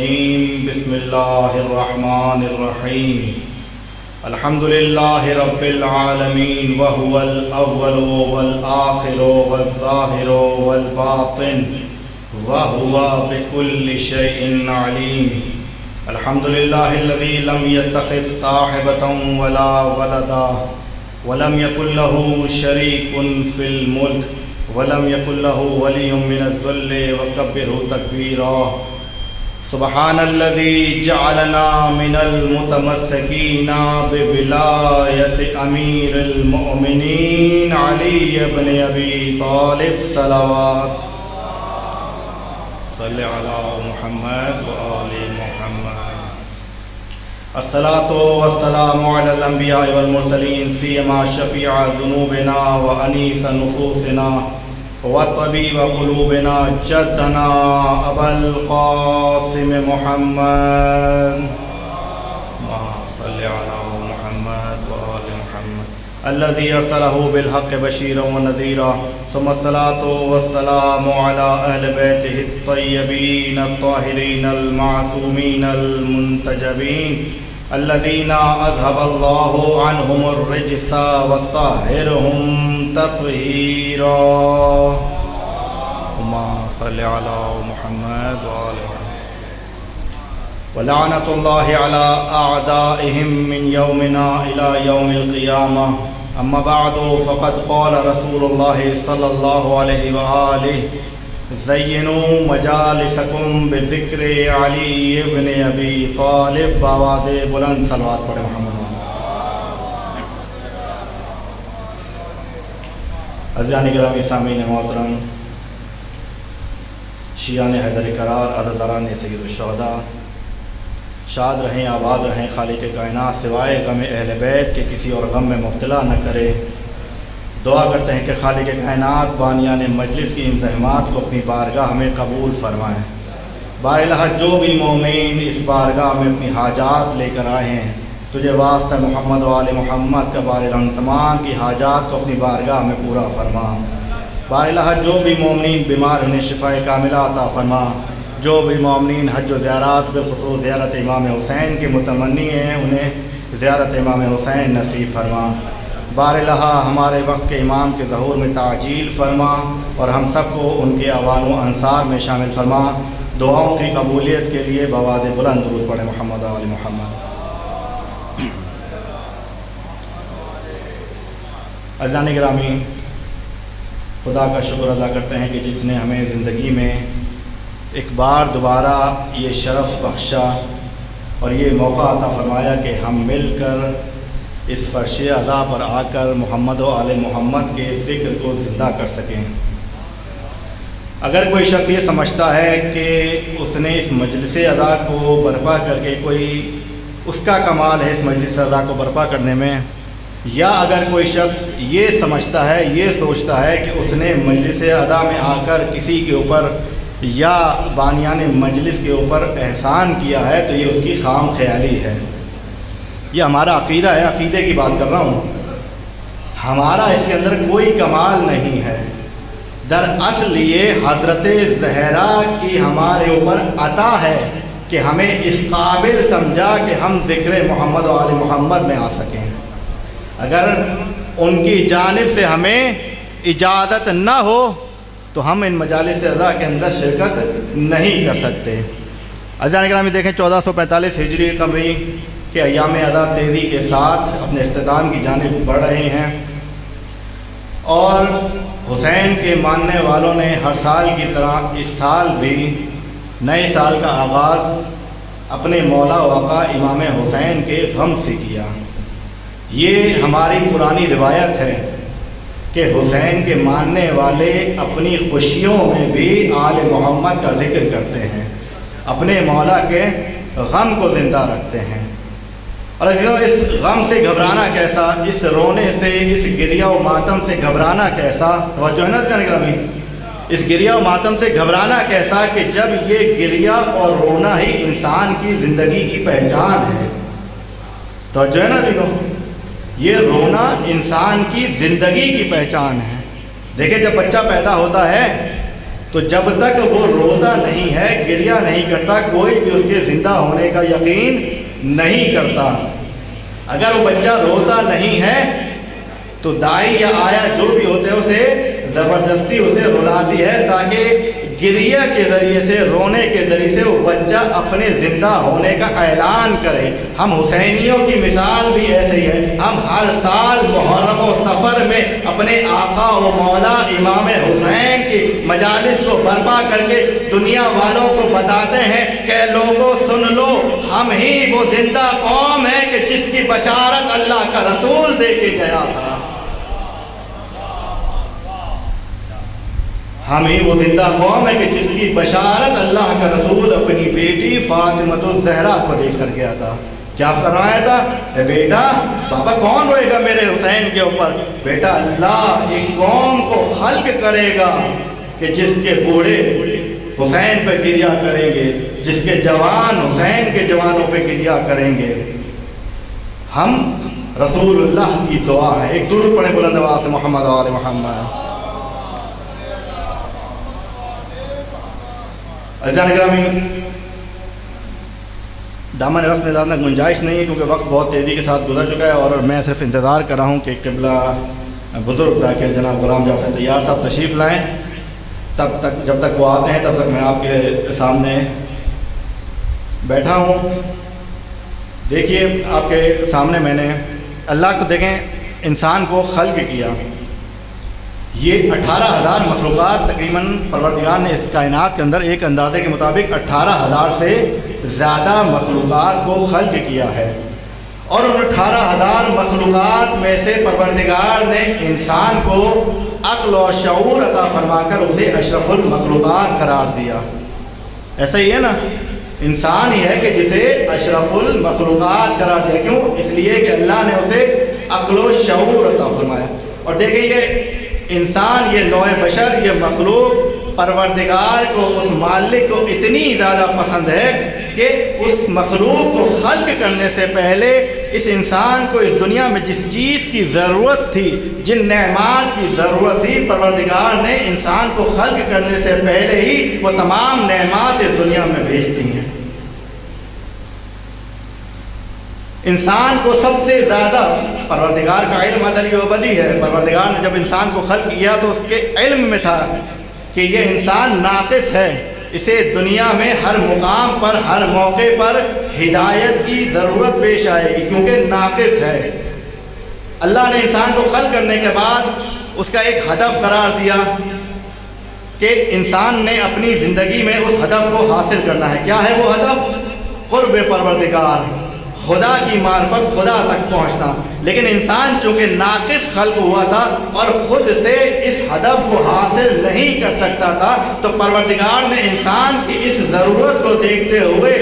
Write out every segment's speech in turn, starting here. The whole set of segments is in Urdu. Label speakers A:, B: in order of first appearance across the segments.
A: الرجيم بسم الله الرحمن الرحيم الحمد لله رب العالمين وهو الأول والآخر والظاهر والباطن وهو بكل شيء عليم الحمد لله الذي لم يتخذ صاحبة ولا ولدا ولم يكن له شريك في الملك ولم يكن له ولي من الذل وكبره تكبيرا سبحان الذي جعلنا من المتمسكين بولاية أمير المؤمنين علي بن أبي طالب صلوات صل على محمد وآل محمد الصلاة والسلام على الأنبياء والمرسلين سيما شفيع ذنوبنا وأنيس نفوسنا وطبيب قلوبنا جدنا أبا القاسم محمد صل على محمد وآل محمد الذي أرسله بالحق بشيرا ونذيرا ثم الصلاة والسلام على أهل بيته الطيبين الطاهرين المعصومين المنتجبين الذين أذهب الله عنهم الرجس وطهرهم تطهيرا اللهم صل على محمد وآل محمد ولعنة الله على أعدائهم من يومنا إلى يوم القيامة أما بعد فقد قال رسول الله صلى الله عليه وآله زينوا مجالسكم بذكر علي بن أبي طالب بآواز بلند صلوات پڑھیں محمد عزیزان گرامی سامعین محترم شیعان حیدر کرار عزاداران سید الشہداء شاد رہیں آباد رہیں خالق کائنات سوائے غم اہل بیت کے کسی اور غم میں مبتلا نہ کرے دعا کرتے ہیں کہ خالق کائنات بانیان مجلس کی ان زحمات کو اپنی بارگاہ میں قبول فرمائیں بارالہ جو بھی مومن اس بارگاہ میں اپنی حاجات لے کر آئے ہیں تجھے واسطہ محمد و آل محمد کا بارالہ تمام کی حاجات کو اپنی بارگاہ میں پورا فرما بارالہ جو بھی مومنین بیمار انہیں شفاء کاملہ عطا فرما جو بھی مومنین حج و زیارات بالخصوص زیارت امام حسین کے متمنی ہیں انہیں زیارت امام حسین نصیب فرما بارالہ ہمارے وقت کے امام کے ظہور میں تعجیل فرما اور ہم سب کو ان کے اوان و انصار میں شامل فرما دعاؤں کی قبولیت کے لیے بآواز بلند درود پڑھیں محمد و آل محمد عزیزان گرامی خدا کا شکر ادا کرتے ہیں کہ جس نے ہمیں زندگی میں ایک بار دوبارہ یہ شرف بخشا اور یہ موقع عطا فرمایا کہ ہم مل کر اس فرش ادا پر آ کر محمد و آل محمد کے ذکر کو زندہ کر سکیں اگر کوئی شخص یہ سمجھتا ہے کہ اس نے اس مجلس ادا کو برپا کر کے کوئی اس کا کمال ہے اس مجلس ادا کو برپا کرنے میں یا اگر کوئی شخص یہ سمجھتا ہے یہ سوچتا ہے کہ اس نے مجلس ادا میں آ کر کسی کے اوپر یا بانیان مجلس کے اوپر احسان کیا ہے تو یہ اس کی خام خیالی ہے یہ ہمارا عقیدہ ہے عقیدے کی بات کر رہا ہوں ہمارا اس کے اندر کوئی کمال نہیں ہے دراصل یہ حضرت زہرا کی ہمارے اوپر عطا ہے کہ ہمیں اس قابل سمجھا کہ ہم ذکر محمد و آل محمد میں آ سکیں اگر ان کی جانب سے ہمیں اجازت نہ ہو تو ہم ان مجالس ادا کے اندر شرکت نہیں کر سکتے عزیزان گرامی دیکھیں 1445 ہجری قمری کے ایام ادا تیزی کے ساتھ اپنے اختتام کی جانب بڑھ رہے ہیں اور حسین کے ماننے والوں نے ہر سال کی طرح اس سال بھی نئے سال کا آغاز اپنے مولا و آقا امام حسین کے غم سے کیا یہ ہماری پرانی روایت ہے کہ حسین کے ماننے والے اپنی خوشیوں میں بھی آل محمد کا ذکر کرتے ہیں اپنے مولا کے غم کو زندہ رکھتے ہیں اور اس غم سے گھبرانا کیسا اس رونے سے اس گریہ و ماتم سے گھبرانا کیسا توجہ ہے نا گرامی اس گریہ و ماتم سے گھبرانا کیسا کہ جب یہ گریہ اور رونا ہی انسان کی زندگی کی پہچان ہے توجہ ہے نا دیکھو یہ رونا انسان کی زندگی کی پہچان ہے دیکھیں جب بچہ پیدا ہوتا ہے تو جب تک وہ روتا نہیں ہے، گریہ نہیں کرتا، کوئی بھی اس کے زندہ ہونے کا یقین نہیں کرتا۔ اگر وہ بچہ روتا نہیں ہے تو دائی یا آیا جو بھی ہوتے ہیں اسے زبردستی اسے رلاتی ہے تاکہ گریہ کے ذریعے سے، رونے کے ذریعے سے وہ بچہ اپنے زندہ ہونے کا اعلان کرے۔ ہم حسینیوں کی مثال بھی ایسے ہی ہے۔ ہم ہر سال محرم و سفر میں اپنے آقا و مولا امام حسین کی مجالس کو برپا کر کے دنیا والوں کو بتاتے ہیں کہ لوگوں سن لو، ہم ہی وہ زندہ قوم ہے کہ جس کی بشارت اللہ کا رسول دے کے گیا تھا۔ ہم ہی وہ زندہ قوم ہے کہ جس کی بشارت اللہ کا رسول اپنی بیٹی فاطمۃ الزہرا کو دے کر گیا تھا۔ کیا فرمایا تھا؟ اے بیٹا، بابا کون روئے گا میرے حسین کے اوپر؟ بیٹا، اللہ ایک قوم کو خلق کرے گا کہ جس کے بوڑھے حسین پہ گریہ کریں گے، جس کے جوان حسین کے جوانوں پہ گریہ کریں گے۔ ہم رسول اللہ کی دعا ہے، ایک درود پڑھیں بلند آواز سے، محمد و آل محمد۔ عزیزان گرامی، دامن وقت میں زیادہ گنجائش نہیں ہے کیونکہ وقت بہت تیزی کے ساتھ گزر چکا ہے، اور میں صرف انتظار کر رہا ہوں کہ قبلہ بزرگ ذاکر جناب غلام جعفر طیار صاحب تشریف لائیں۔ تب تک، جب تک وہ آتے ہیں تب تک میں آپ کے سامنے بیٹھا ہوں۔ دیکھیے، آپ کے سامنے میں نے اللہ کو دیکھیں، انسان کو خلق کیا۔ یہ 18,000 مخلوقات تقریباً پروردگار نے اس کائنات کے اندر ایک اندازے کے مطابق 18,000 سے زیادہ مخلوقات کو خلق کیا ہے، اور ان 18,000 مخلوقات میں سے پروردگار نے انسان کو عقل اور شعور عطا فرما کر اسے اشرف المخلوقات قرار دیا۔ ایسا ہی ہے نا، انسان ہی ہے کہ جسے اشرف المخلوقات قرار دیا۔ کیوں؟ اس لیے کہ اللہ نے اسے عقل و شعور عطا فرمایا۔ اور دیکھیں، یہ انسان، یہ نوع بشر، یہ مخلوق پروردگار کو، اس مالک کو اتنی زیادہ پسند ہے کہ اس مخلوق کو خلق کرنے سے پہلے اس انسان کو اس دنیا میں جس چیز کی ضرورت تھی، جن نعمات کی ضرورت تھی، پروردگار نے انسان کو خلق کرنے سے پہلے ہی وہ تمام نعمات اس دنیا میں بھیج دی ہیں۔ انسان کو سب سے زیادہ پروردگار کا علم ازلی و ابدی ہے۔ پروردگار نے جب انسان کو خلق کیا تو اس کے علم میں تھا کہ یہ انسان ناقص ہے، اسے دنیا میں ہر مقام پر، ہر موقع پر ہدایت کی ضرورت پیش آئے گی کیونکہ ناقص ہے۔ اللہ نے انسان کو خلق کرنے کے بعد اس کا ایک ہدف قرار دیا کہ انسان نے اپنی زندگی میں اس ہدف کو حاصل کرنا ہے۔ کیا ہے وہ ہدف؟ قرب پروردگار، خدا کی معرفت، خدا تک پہنچنا۔ لیکن انسان چونکہ ناقص خلق ہوا تھا اور خود سے اس ہدف کو حاصل نہیں کر سکتا تھا، تو پروردگار نے انسان کی اس ضرورت کو دیکھتے ہوئے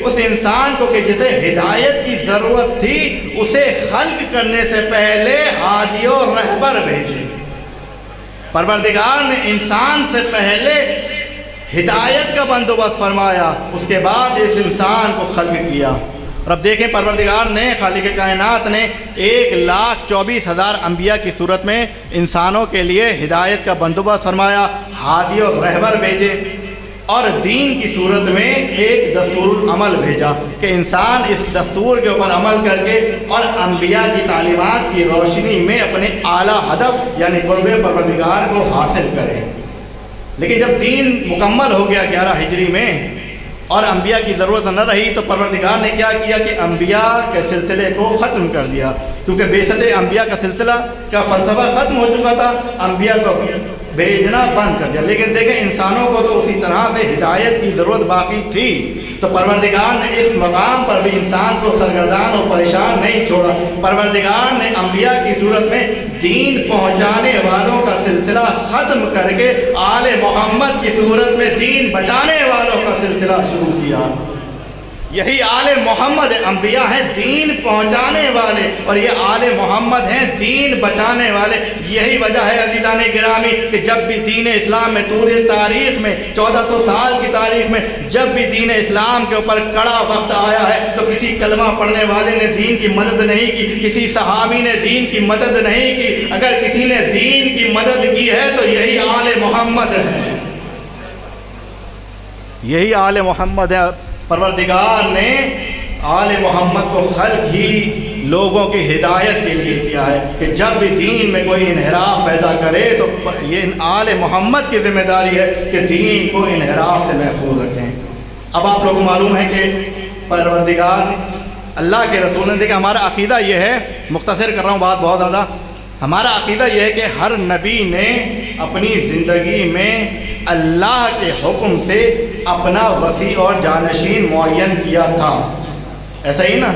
A: اس انسان کو کہ جسے ہدایت کی ضرورت تھی، اسے خلق کرنے سے پہلے ہادی و رہبر بھیجے۔ پروردگار نے انسان سے پہلے ہدایت کا بندوبست فرمایا، اس کے بعد اس انسان کو خلق کیا۔ اور اب دیکھیں، پروردگار نے، خالق کائنات نے 1,24,000 انبیاء کی صورت میں انسانوں کے لیے ہدایت کا بندوبست فرمایا، ہادی اور رہبر بھیجے، اور دین کی صورت میں ایک دستور العمل بھیجا کہ انسان اس دستور کے اوپر عمل کر کے اور انبیاء کی تعلیمات کی روشنی میں اپنے اعلیٰ ہدف یعنی قرب پروردگار کو حاصل کرے۔ لیکن جب دین مکمل ہو گیا 11 ہجری میں اور انبیاء کی ضرورت نہ رہی، تو پروردگار نے کیا کیا کہ انبیاء کے سلسلے کو ختم کر دیا، کیونکہ بعثت انبیاء کا سلسلہ کا فلسفہ ختم ہو چکا تھا، انبیاء کو بھیجنا بند کر دیا۔ لیکن دیکھیں، انسانوں کو تو اسی طرح سے ہدایت کی ضرورت باقی تھی، تو پروردگار نے اس مقام پر بھی انسان کو سرگردان اور پریشان نہیں چھوڑا۔ پروردگار نے انبیاء کی صورت میں دین پہنچانے والوں کا سلسلہ ختم کر کے آل محمد کی صورت میں دین بچانے والوں کا سلسلہ شروع کیا۔ یہی آل محمد انبیاء ہیں دین پہنچانے والے، اور یہ آل محمد ہیں دین بچانے والے۔ یہی وجہ ہے عزیزان گرامی کہ جب بھی دین اسلام میں طول تاریخ میں 1400 سال کی تاریخ میں جب بھی دین اسلام کے اوپر کڑا وقت آیا ہے، تو کسی کلمہ پڑھنے والے نے دین کی مدد نہیں کی، کسی صحابی نے دین کی مدد نہیں کی۔ اگر کسی نے دین کی مدد کی ہے تو یہی آل محمد ہے۔ یہی آل محمد ہے۔ پروردگار نے آل محمد کو خلق ہی لوگوں کی ہدایت کے لیے کیا ہے کہ جب بھی دین میں کوئی انحراف پیدا کرے تو یہ آل محمد کی ذمہ داری ہے کہ دین کو انحراف سے محفوظ رکھیں۔ اب آپ لوگوں کو معلوم ہے کہ پروردگار اللہ کے رسول نے، دیکھیں ہمارا عقیدہ یہ ہے، مختصر کر رہا ہوں بات بہت زیادہ، ہمارا عقیدہ یہ ہے کہ ہر نبی نے اپنی زندگی میں اللہ کے حکم سے اپنا وسیع اور جانشین معین کیا تھا، ایسا ہی نا؟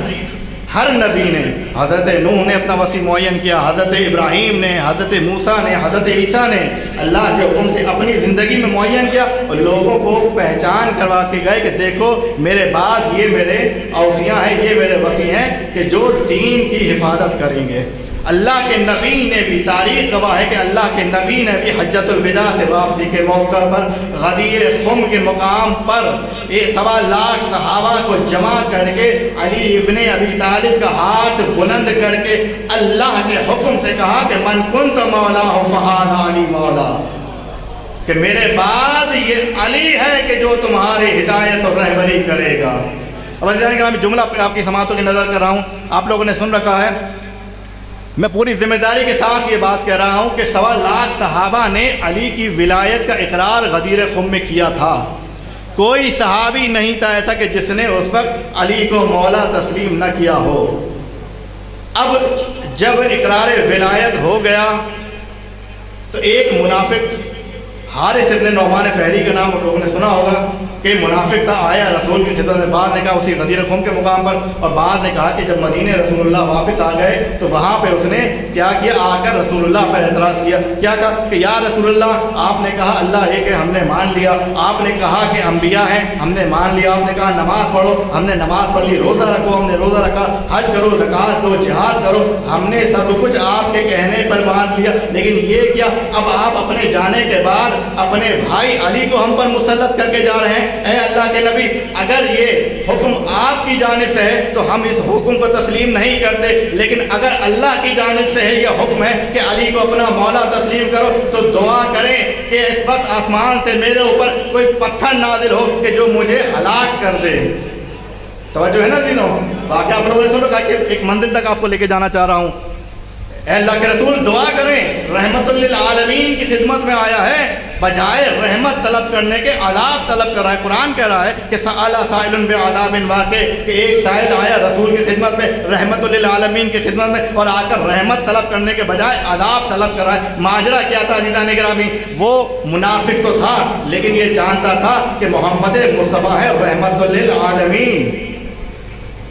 A: ہر نبی نے، حضرت نوح نے اپنا وسیع معین کیا، حضرت ابراہیم نے، حضرت موسیٰ نے، حضرت عیسیٰ نے اللہ کے حکم سے اپنی زندگی میں معین کیا اور لوگوں کو پہچان کروا کے گئے کہ دیکھو میرے بعد یہ میرے اوصیاء ہیں، یہ میرے وسیع ہیں کہ جو دین کی حفاظت کریں گے۔ اللہ کے نبی نے بھی، تاریخ گواہ ہے کہ اللہ کے نبی نے بھی حجۃ الوداع سے واپسی کے موقع پر غدیر خم کے مقام پر 1.25 لاکھ صحابہ کو جمع کر کے علی ابن ابی طالب کا ہاتھ بلند کر کے اللہ کے حکم سے کہا کہ من کنت مولا فہذا علی مولا، کہ میرے بعد یہ علی ہے کہ جو تمہاری ہدایت اور رہبری کرے گا۔ اب میں جملہ آپ کی سماعتوں کی نظر کر رہا ہوں، آپ لوگوں نے سن رکھا ہے، میں پوری ذمہ داری کے ساتھ یہ بات کہہ رہا ہوں کہ 1.25 لاکھ صحابہ نے علی کی ولایت کا اقرار غدیر خم میں کیا تھا۔ کوئی صحابی نہیں تھا ایسا کہ جس نے اس وقت علی کو مولا تسلیم نہ کیا ہو۔ اب جب اقرار ولایت ہو گیا تو ایک منافق، حارث ابن نعمان فہری کا نام لوگوں نے سنا ہوگا کہ منافق تھا، آیا رسول کی خدمت میں، بعض نے کہا اسی غدیر خم کے مقام پر، اور بعض نے کہا کہ جب مدینہ رسول اللہ واپس آ گئے تو وہاں پہ اس نے کیا کیا، آ کر رسول اللہ پر اعتراض کیا، کیا کہا کہ یا رسول اللہ آپ نے کہا اللہ ایک ہے، ہم نے مان لیا، آپ نے کہا کہ انبیاء ہیں، ہم نے مان لیا، آپ نے کہا نماز پڑھو، ہم نے نماز پڑھ لی، روزہ رکھو، ہم نے روزہ رکھا، حج کرو، زکوٰۃ دو، جہاد کرو، ہم نے سب کچھ آپ کے کہنے پر مان لیا، لیکن یہ کیا اب آپ اپنے جانے کے بعد اپنے بھائی علی کو ہم پر مسلط کر کے جا رہے ہیں؟ اے اللہ کے نبی، اگر یہ حکم آپ کی جانب سے ہے تو ہم اس حکم کو تسلیم نہیں کرتے، لیکن اگر اللہ کی جانب سے ہے یہ حکم ہے کہ علی کو اپنا مولا تسلیم کرو تو دعا کریں کہ اس وقت آسمان سے میرے اوپر کوئی پتھر نازل ہو کہ جو مجھے ہلاک کر دے۔ توجہ ہے نا دینوں؟ واقعہ آپ لوگوں نے سن رکھا کہ ایک منزل تک آپ کو لے کے جانا چاہ رہا ہوں۔ اے اللہ کے رسول دعا کریں، رحمت للعالمین کی خدمت میں آیا ہے، بجائے رحمت طلب کرنے کے عذاب طلب کر رہا ہے۔ قرآن کہہ رہا ہے کہ سأل سائل بعذاب واقع، کہ ایک سائل آیا رسول کی خدمت میں، رحمت للعالمین کی خدمت میں، اور آ کر رحمت طلب کرنے کے بجائے عذاب طلب کر رہا ہے۔ ماجرا کیا تھا عزیزان گرامی؟ وہ منافق تو تھا لیکن یہ جانتا تھا کہ محمد مصطفیٰ ہے رحمت للعالمین۔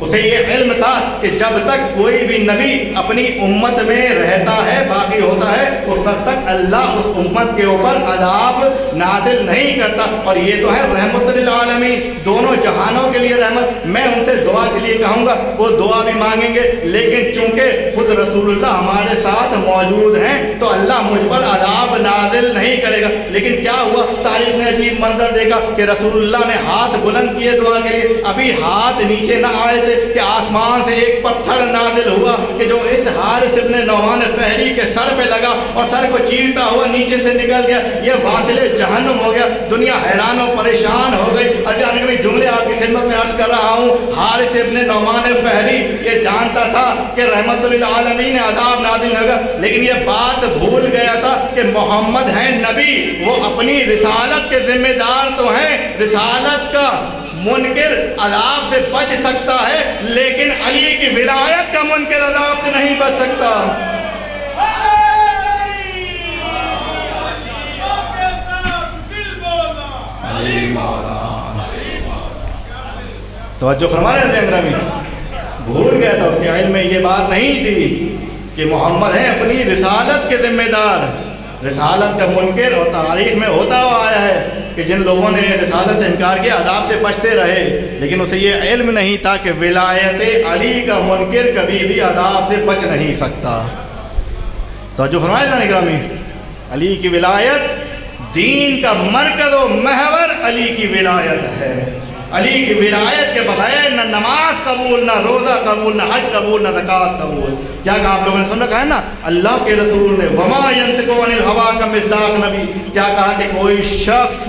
A: اسے یہ علم تھا کہ جب تک کوئی بھی نبی اپنی امت میں رہتا ہے، باقی ہوتا ہے، اس وقت تک اللہ اس امت کے اوپر عذاب نازل نہیں کرتا، اور یہ تو ہے رحمت للعالمین، دونوں جہانوں کے لیے رحمت۔ میں ان سے دعا کے لیے کہوں گا، وہ دعا بھی مانگیں گے، لیکن چونکہ خود رسول اللہ ہمارے ساتھ موجود ہیں تو اللہ مجھ پر عذاب نازل نہیں کرے گا۔ لیکن کیا ہوا؟ تاریخ نے عجیب منظر دیکھا کہ رسول اللہ نے ہاتھ بلند کیے دعا کے لیے، ابھی ہاتھ نیچے نہ آئے تھے کہ آسمان سے ایک پتھر نازل ہوا کہ جو اس حارث ابن نعمان فہری کے سر پہ لگا اور سر کو چیرتا ہوا نیچے سے نکل گیا۔ یہ واصل جہنم ہو گیا، دنیا حیران و پریشان ہو گئی۔ میں جملے آپ کی خدمت میں عرض کر رہا ہوں، حارث ابن نعمان فہری یہ جانتا تھا کہ رحمت للعالمین عذاب نازل ہوگا، لیکن یہ بات بھول گیا تھا کہ محمد ہیں نبی، وہ اپنی رسالت کے ذمہ دار تو ہیں، رسالت کا منکر عذاب سے بچ سکتا ہے لیکن علی کی ولایت کا منکر عذاب سے نہیں بچ سکتا۔ توجہ فرما رہے ہیں گرامی؟ بھول گیا تھا، اس کے علم میں یہ بات نہیں تھی کہ محمد ہیں اپنی رسالت کے ذمہ دار، رسالت کا منکر، اور تاریخ میں ہوتا ہوا آیا ہے کہ جن لوگوں نے رسالت سے انکار کیا عذاب سے بچتے رہے، لیکن اسے یہ علم نہیں تھا کہ ولایت علی کا منکر کبھی بھی عذاب سے بچ نہیں سکتا۔ توجہ فرمائے جانے گرامی، علی کی ولایت دین کا مرکز و محور علی کی ولایت ہے۔ علی کی ولایت کے بغیر نہ نماز قبول، نہ روزہ قبول، نہ حج قبول، نہ زکوٰۃ قبول۔ کیا کہا آپ لوگوں نے سن رکھا ہے نا؟ اللہ کے رسول نے وما ينطق عن الهوى کا مصداق نبی، کیا کہا کہ کوئی شخص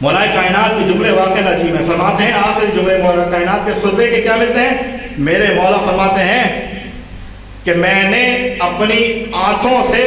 A: مولا کائنات کے جملے واقع عجیب ہیں. فرماتے ہیں آخری جملے مولا کائنات کے خطبے کے کیا ملتے ہیں؟ میرے مولا فرماتے ہیں کہ میں نے اپنی آنکھوں سے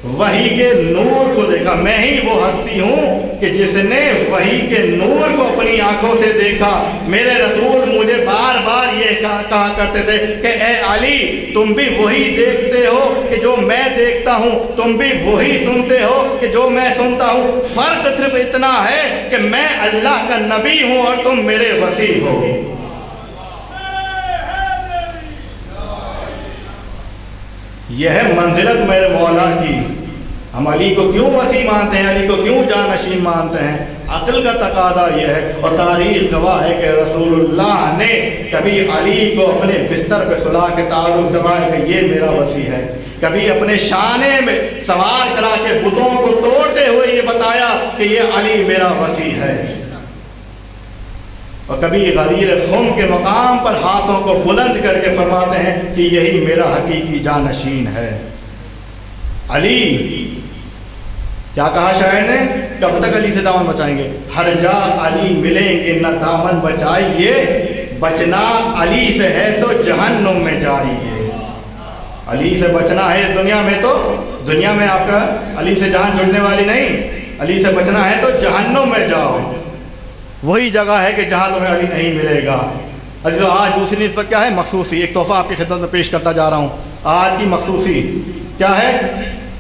A: وحی کے نور کو دیکھا. میں ہی وہ ہستی ہوں کہ جس نے وحی کے نور کو اپنی آنکھوں سے دیکھا. میرے رسول مجھے بار بار یہ کہا کرتے تھے کہ اے علی تم بھی وہی دیکھتے ہو کہ جو میں دیکھتا ہوں, تم بھی وہی سنتے ہو کہ جو میں سنتا ہوں. فرق صرف اتنا ہے کہ میں اللہ کا نبی ہوں اور تم میرے وصی ہو. یہ ہے منزلت میرے مولا کی. ہم علی کو کیوں وسیع مانتے ہیں, علی کو کیوں جانشین مانتے ہیں؟ عقل کا تقاضا یہ ہے, اور تاریخ گواہ ہے کہ رسول اللہ نے کبھی علی کو اپنے بستر پہ سلا کے تعارف کروایا کہ یہ میرا وسیع ہے, کبھی اپنے شانے میں سوار کرا کے بتوں کو توڑتے ہوئے یہ بتایا کہ یہ علی میرا وسیع ہے, اور کبھی غدیر خم کے مقام پر ہاتھوں کو بلند کر کے فرماتے ہیں کہ یہی میرا حقیقی جانشین ہے. علی, کیا کہا شاعر نے, کب تک علی سے دامن بچائیں گے؟ ہر جا علی ملیں گے نہ دامن بچائیے, بچنا علی سے ہے تو جہنم میں جائیے. علی سے بچنا ہے اس دنیا میں تو دنیا میں آپ کا علی سے جان چھوڑنے والی نہیں, علی سے بچنا ہے تو جہنم میں جاؤ. وہی جگہ ہے کہ جہاں تمہیں علی نہیں ملے گا. عزیزو, آج دوسری نسبت کیا ہے؟ مخصوصی. ایک تحفہ آپ کی خدمت میں پیش کرتا جا رہا ہوں. آج کی مخصوصی کیا ہے؟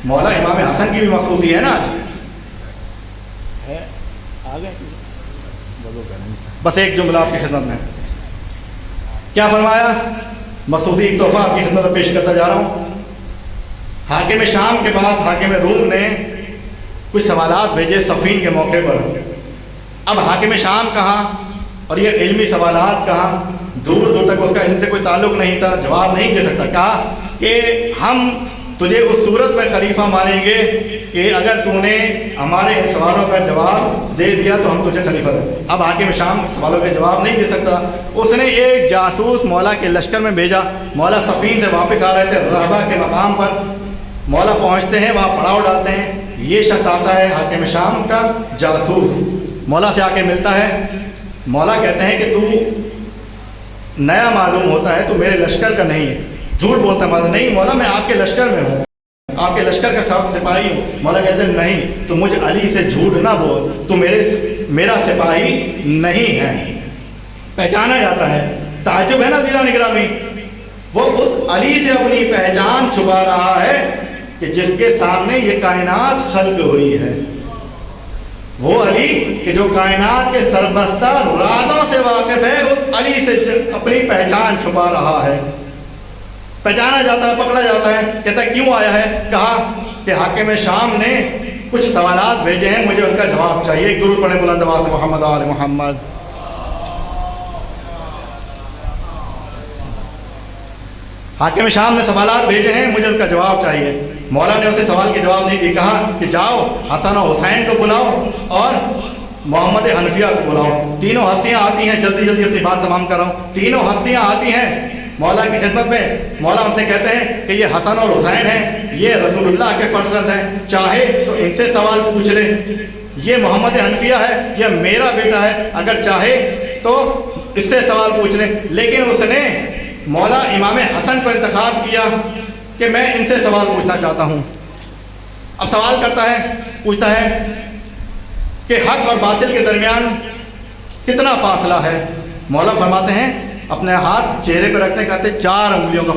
A: مولا امام حسن کی بھی مخصوصی ہے نا آج. بس ایک جملہ آپ کی خدمت میں کیا فرمایا؟ مخصوصی ایک تحفہ آپ کی خدمت میں پیش کرتا جا رہا ہوں. حاکم شام کے پاس حاکم روم نے کچھ سوالات بھیجے صفین کے موقع پر. اب حاکم شام کہاں اور یہ علمی سوالات کہاں؟ دور دور تک اس کا علم سے کوئی تعلق نہیں تھا, جواب نہیں دے سکتا. کہا کہ ہم تجھے اس صورت میں خلیفہ مانیں گے کہ اگر تو نے ہمارے ان سوالوں کا جواب دے دیا تو ہم تجھے خلیفہ دیں. اب حاکم شام سوالوں کے جواب نہیں دے سکتا. اس نے ایک جاسوس مولا کے لشکر میں بھیجا. مولا صفین سے واپس آ رہے تھے, رہبہ کے مقام پر مولا پہنچتے ہیں, وہاں پڑاؤ ڈالتے ہیں. یہ شخص آتا ہے حاکم شام کا جاسوس, مولا سے آ کے ملتا ہے. مولا کہتے ہیں کہ تو نیا معلوم ہوتا ہے, تو میرے لشکر کا نہیں ہے. جھوٹ بولتا ہے مولا, نہیں مولا میں آپ کے لشکر میں ہوں, آپ کے لشکر کا سپاہی ہوں. مولا کہتے ہیں نہیں, تو مجھ علی سے جھوٹ نہ بول, تو میرا سپاہی نہیں ہے. پہچانا جاتا ہے. تعجب ہے نا عزیزان اکرامی, وہ اس علی سے اپنی پہچان چھپا رہا ہے کہ جس کے سامنے یہ کائنات خلق ہوئی ہے. وہ علی کہ جو کائنات کے سربستہ رازوں سے واقف ہے, اس علی سے اپنی پہچان چھپا رہا ہے. پہچانا جاتا ہے, پکڑا جاتا ہے. کہتا ہے کیوں آیا ہے؟ کہا کہ حاکم شام نے کچھ سوالات بھیجے ہیں, مجھے ان کا جواب چاہیے. ایک درود پڑھیں بلند آواز سے, محمد آل محمد. حاکم شام نے سوالات بھیجے ہیں, مجھے ان کا جواب چاہیے. مولا نے اسے سوال کے جواب نہیں دی. کہا کہ جاؤ حسن و حسین کو بلاؤ اور محمد حنفیہ کو بلاؤ. تینوں ہستیاں آتی ہیں, جلدی جلدی اپنی بات تمام کر رہا ہوں. تینوں ہستیاں آتی ہیں مولا کی خدمت میں. مولا ان سے کہتے ہیں کہ یہ حسن اور حسین ہیں, یہ رسول اللہ کے فرزند ہیں, چاہے تو ان سے سوال پوچھ لیں. یہ محمد حنفیہ ہے, یہ میرا بیٹا ہے, اگر چاہے تو اس سے سوال پوچھ لیں. لیکن اس نے مولا امام حسن کو انتخاب کیا کہ میں ان سے سوال پوچھنا چاہتا ہوں. اب سوال کرتا ہے, پوچھتا ہے کہ حق اور باطل کے درمیان کتنا فاصلہ ہے؟ مولا فرماتے ہیں, اپنے ہاتھ چہرے پہ رکھتے کہتے 4 انگلیوں کا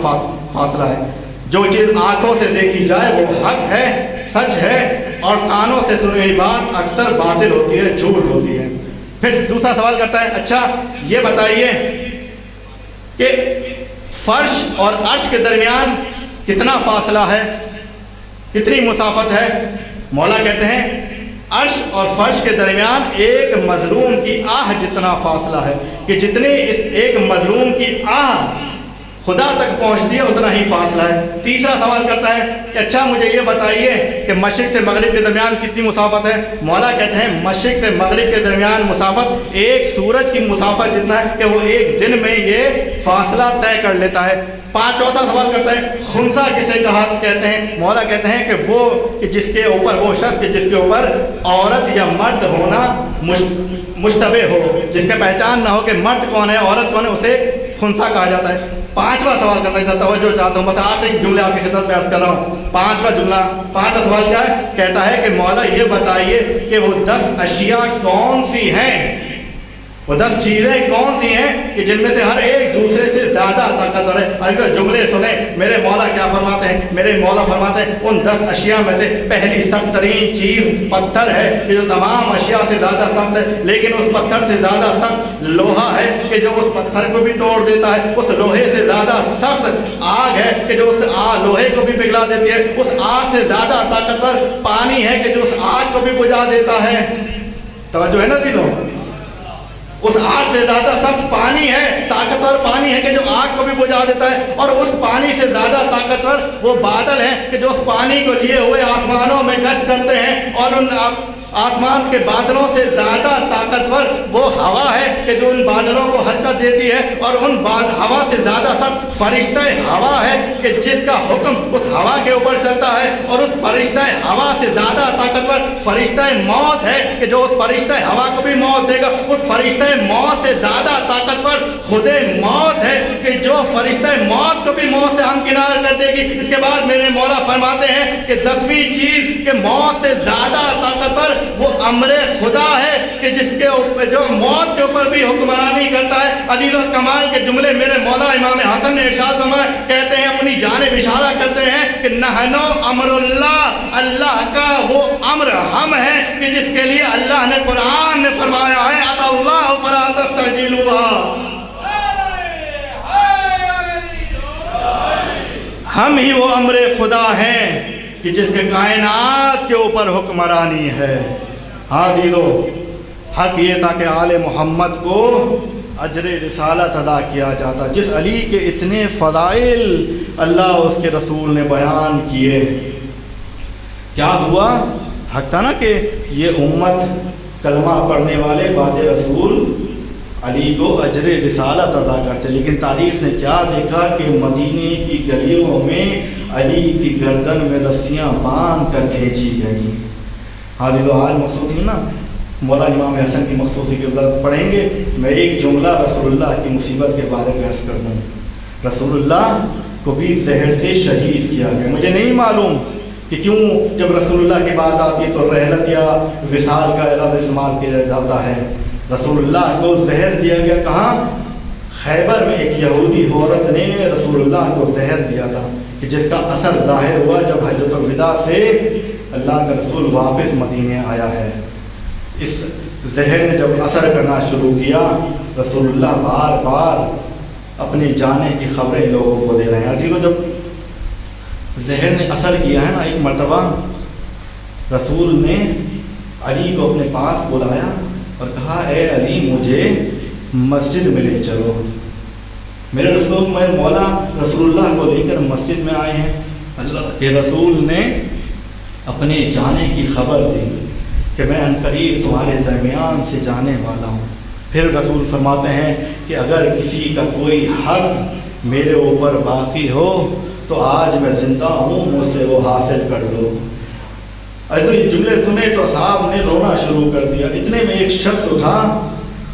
A: فاصلہ ہے. جو چیز آنکھوں سے دیکھی جائے وہ حق ہے, سچ ہے, اور کانوں سے سنی ہوئی بات اکثر باطل ہوتی ہے, جھوٹ ہوتی ہے. پھر دوسرا سوال کرتا ہے, اچھا یہ بتائیے کہ فرش اور عرش کے درمیان کتنا فاصلہ ہے, کتنی مسافت ہے؟ مولا کہتے ہیں عرش اور فرش کے درمیان ایک مظلوم کی آہ جتنا فاصلہ ہے, کہ جتنی اس ایک مظلوم کی آہ خدا تک پہنچتی ہے اتنا ہی فاصلہ ہے۔ تیسرا سوال کرتا ہے کہ اچھا مجھے یہ بتائیے کہ مشرق سے مغرب کے درمیان کتنی مسافت ہے؟ مولا کہتے ہیں مشرق سے مغرب کے درمیان مسافت ایک سورج کی مسافت جتنا ہے کہ وہ ایک دن میں یہ فاصلہ طے کر لیتا ہے۔ چوتھا سوال کرتا ہے خنثی کسے کہتے ہیں؟ مولا کہتے ہیں کہ وہ کہ جس کے اوپر وہ شخص جس کے اوپر عورت یا مرد ہونا مشتبہ ہو، جس کا پہچان نہ ہو کہ مرد کون ہے عورت کون ہے، اسے خنثی کہا جاتا ہے۔ پانچواں سوال کرتا ہے، توجہ چاہتا ہوں، بس آخری جملے آپ کی خدمت میں عرض کر رہا ہوں۔ پانچواں سوال کیا ہے؟ کہتا ہے کہ مولا یہ بتائیے کہ وہ 10 اشیاء کون سی ہیں، وہ 10 چیزیں کون سی ہیں کہ جن میں سے ہر ایک دوسرے سے زیادہ طاقتور ہے۔ اگر جملے سنیں میرے مولا کیا فرماتے ہیں، میرے مولا فرماتے ہیں ان 10 اشیاء میں سے پہلی سخت ترین چیز پتھر ہے کہ جو تمام اشیاء سے زیادہ سخت ہے، لیکن اس پتھر سے زیادہ سخت لوہا ہے کہ جو اس پتھر کو بھی توڑ دیتا ہے۔ اس لوہے سے زیادہ سخت آگ ہے کہ جو اس لوہے کو بھی پگھلا دیتی ہے۔ اس آگ سے زیادہ طاقتور پانی ہے کہ جو اس آگ کو بھی بجھا دیتا ہے۔ توجہ ہے نا دلوں؟ اس آگ سے زیادہ سخت پانی ہے، طاقتور پانی ہے کہ جو آگ کو بھی بجھا دیتا ہے، اور اس پانی سے زیادہ طاقتور وہ بادل ہیں کہ جو اس پانی کو لیے ہوئے آسمانوں میں گشت کرتے ہیں، اور ان آسمان کے بادلوں سے زیادہ طاقتور وہ ہوا ہے کہ جو ان بادلوں کو حرکت دیتی ہے، اور ان ہوا سے زیادہ سخت فرشتہ ہوا ہے کہ جس کا حکم اس ہوا کے اوپر چلتا ہے، اور اس فرشتہ ہوا سے زیادہ طاقتور فرشتہ موت ہے کہ جو اس فرشتہ ہوا کو بھی موت دے گا۔ اس فرشتہ موت سے زیادہ طاقتور خود موت ہے کہ جو فرشتہ موت کو بھی موت سے ہمکنار کر دے گی۔ اس کے بعد میرے مولا فرماتے ہیں کہ 10ویں چیز کہ موت سے زیادہ طاقتور وہ امر خدا ہے کہ جس کے اوپر جو موت کے اوپر بھی حکمرانی کرتا ہے۔ عزیز و کمال کے جملے میرے مولا امام حسن نے ارشاد فرمایا، کہتے ہیں اپنی جانب اشارہ کرتے ہیں کہ نحنو امر اللہ، اللہ کا وہ امر ہم ہیں کہ جس کے لیے اللہ نے قرآن میں فرمایا ہے اطیعوا اللہ فلا تستعجلوها، ہم ہی وہ امر خدا ہیں کہ جس کے کائنات کے اوپر حکمرانی ہے۔ ہاں دیدو، حق یہ تھا کہ آل محمد کو اجر رسالت ادا کیا جاتا۔ جس علی کے اتنے فضائل اللہ اس کے رسول نے بیان کیے، کیا ہوا؟ حق تھا نا کہ یہ امت کلمہ پڑھنے والے بعد رسول علی کو اجر رسالت ادا کرتے، لیکن تاریخ نے کیا دیکھا کہ مدینے کی گلیوں میں علی کی گردن میں رسیاں باندھ کر کھینچی گئی۔ حاضر و آج مقصود ہی نا مولا امام حسن کی مخصوصی کی وضاحت پڑھیں گے۔ میں ایک جملہ رسول اللہ کی مصیبت کے بارے میں عرض کر دوں۔ رسول اللہ کو بھی زہر سے شہید کیا گیا۔ مجھے نہیں معلوم کہ کیوں جب رسول اللہ کی بات آتی ہے تو رحلت یا وصال کا لفظ استعمال کیا جاتا ہے۔ رسول اللہ کو زہر دیا گیا کہاں؟ خیبر میں ایک یہودی عورت نے رسول اللہ کو زہر دیا تھا کہ جس کا اثر ظاہر ہوا جب حجۃ الوداع سے اللہ کا رسول واپس مدینے آیا ہے۔ اس زہر نے جب اثر کرنا شروع کیا، رسول اللہ بار بار اپنی جانے کی خبریں لوگوں کو دے رہے ہیں۔ عزیزو، جب زہر نے اثر کیا ہے نا، ایک مرتبہ رسول نے علی کو اپنے پاس بلایا اور کہا، اے علی مجھے مسجد میں لے چلو۔ میرے مولا رسول اللہ کو لے کر مسجد میں آئے ہیں۔ اللہ کے رسول نے اپنے جانے کی خبر دی کہ میں عنقریب تمہارے درمیان سے جانے والا ہوں۔ پھر رسول فرماتے ہیں کہ اگر کسی کا کوئی حق میرے اوپر باقی ہو تو آج میں زندہ ہوں، مجھ سے وہ حاصل کر لو۔ ایسے یہ جملے سنے تو صاحب نے رونا شروع کر دیا۔ اتنے میں ایک شخص اٹھا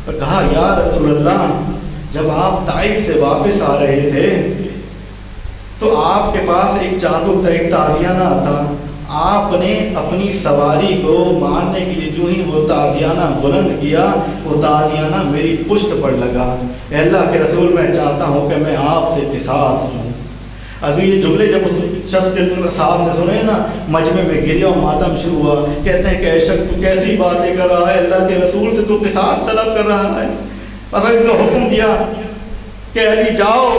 A: اور کہا، یا رسول اللہ، جب آپ طائف سے واپس آ رہے تھے تو آپ کے پاس ایک چابک تھا، ایک تازیانہ تھا۔ آپ نے اپنی سواری کو مارنے کے لیے جو ہی وہ تازیانہ بلند کیا، وہ تازیانہ میری پشت پر لگا۔ اے اللہ کے رسول، میں چاہتا ہوں کہ میں آپ سے قصاص لوں۔ عزیز، یہ جملے جب اس شخص کے صاحب نے سنے نا، مجمع میں گریہ و ماتم شروع ہوا۔ کہتے ہیں کہ اے شخص، تو کیسی باتیں کر رہا ہے؟ اللہ کے رسول سے تو قصاص طلب کر رہا ہے۔ اصل تو حکم دیا کہ علی جاؤ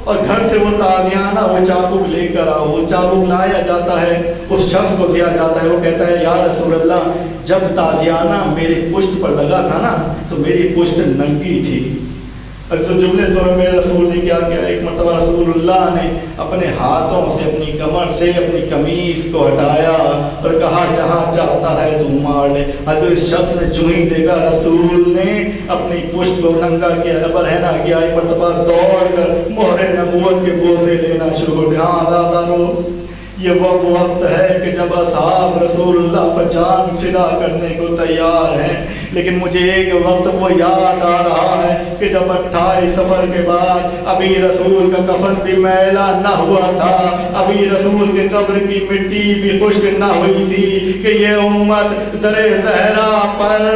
A: اور گھر سے وہ تازیانہ وہ چابک لے کر آؤ۔ وہ چابک لایا جاتا ہے، اس شخص کو دیا جاتا ہے۔ وہ کہتا ہے، یا رسول اللہ، جب تازیانہ میری پشت پر لگا تھا نا تو میری پشت ننگی تھی، اس جملے تو میرے رسول نے کیا کیا، ایک مرتبہ رسول اللہ نے اپنے ہاتھوں سے اپنی کمر سے اپنی قمیص کو ہٹایا اور کہا جہاں چاہتا ہے تو مار لے۔ حضرت اس شخص نے جو ہی دیکھا رسول نے اپنی پشت کو ننگا کیا، برہنہ کیا، ایک مرتبہ دوڑ کر مہر نبوت کے بوسے لینا شروع کر دیا۔ ہاں عزادارو، یہ وہ وقت ہے کہ جب اصحاب رسول اللہ پر جان فدا کرنے کو تیار ہیں، لیکن مجھے ایک وقت وہ یاد آ رہا ہے کہ جب 28 سفر کے بعد ابھی رسول کا کفن بھی میلا نہ ہوا تھا، ابھی رسول کے قبر کی مٹی بھی خشک نہ ہوئی تھی کہ یہ امت در زہرا پر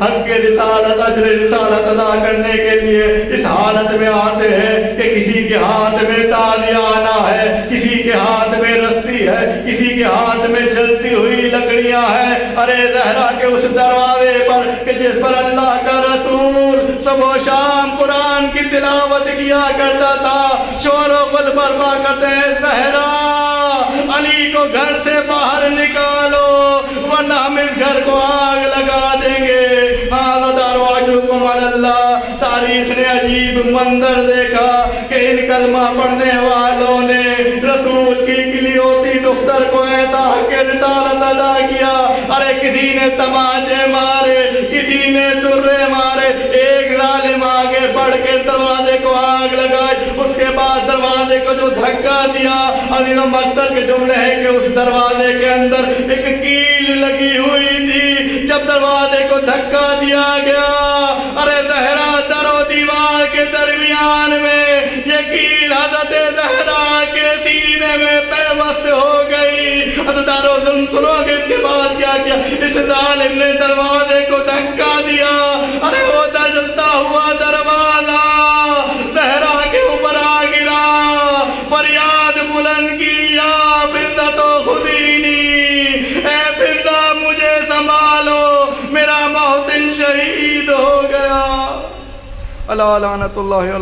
A: حق رسالت اجر رسالت ادا کرنے کے لیے اس حالت میں آتے ہیں کہ کسی کے ہاتھ میں تالیانہ ہے، کسی کے ہاتھ میں رسی ہے، کسی کے ہاتھ میں جلتی ہوئی لکڑیاں ہیں۔ ارے زہرا کے اس دروازے پر کہ جس پر اللہ کا رسول صبح و شام قرآن کی تلاوت کیا کرتا تھا، شور و غل برپا کرتے ہیں، زہرا علی کو گھر سے باہر نکالو ورنہ ہم اس گھر کو آگ لگا دیں گے۔ اللہ، تاریخ نے عجیب منظر دیکھا کہ ان کلمہ پڑھنے والوں نے رسول کی کلیوتی دختر کو ایسا حق رسالت ادا کیا۔ ارے کسی نے تماچے مارے، کسی نے درے مارے، ایک ظالم آگے بڑھ کے دروازے کو آگ لگائی، اس کے بعد دروازے کو جو دھکا دیا، عزیزوں مقتل کے جملے ہیں کہ اس دروازے کے اندر ایک کیل لگی ہوئی تھی۔ جب دروازے کو دھکا دیا گیا، ارے زہرا در و دیوار کے درمیان میں یہ کیل حضرت زہرا کے سینے میں پیوست ہو گئی۔ حضرت دارو ظلم سنو کہ اس کے بعد کیا کیا، اس ظالم نے دروازے کو دھکا دیا، ارے وہ جلتا ہوا دروازہ زہرا کے اوپر آ گرا، فریاد بلند کی، یا فضہ تو خذینی، اے فضہ مجھے سنبھالو، میرا محسن شہید ہو گیا۔ اللہ لعنت اللہ علیہ۔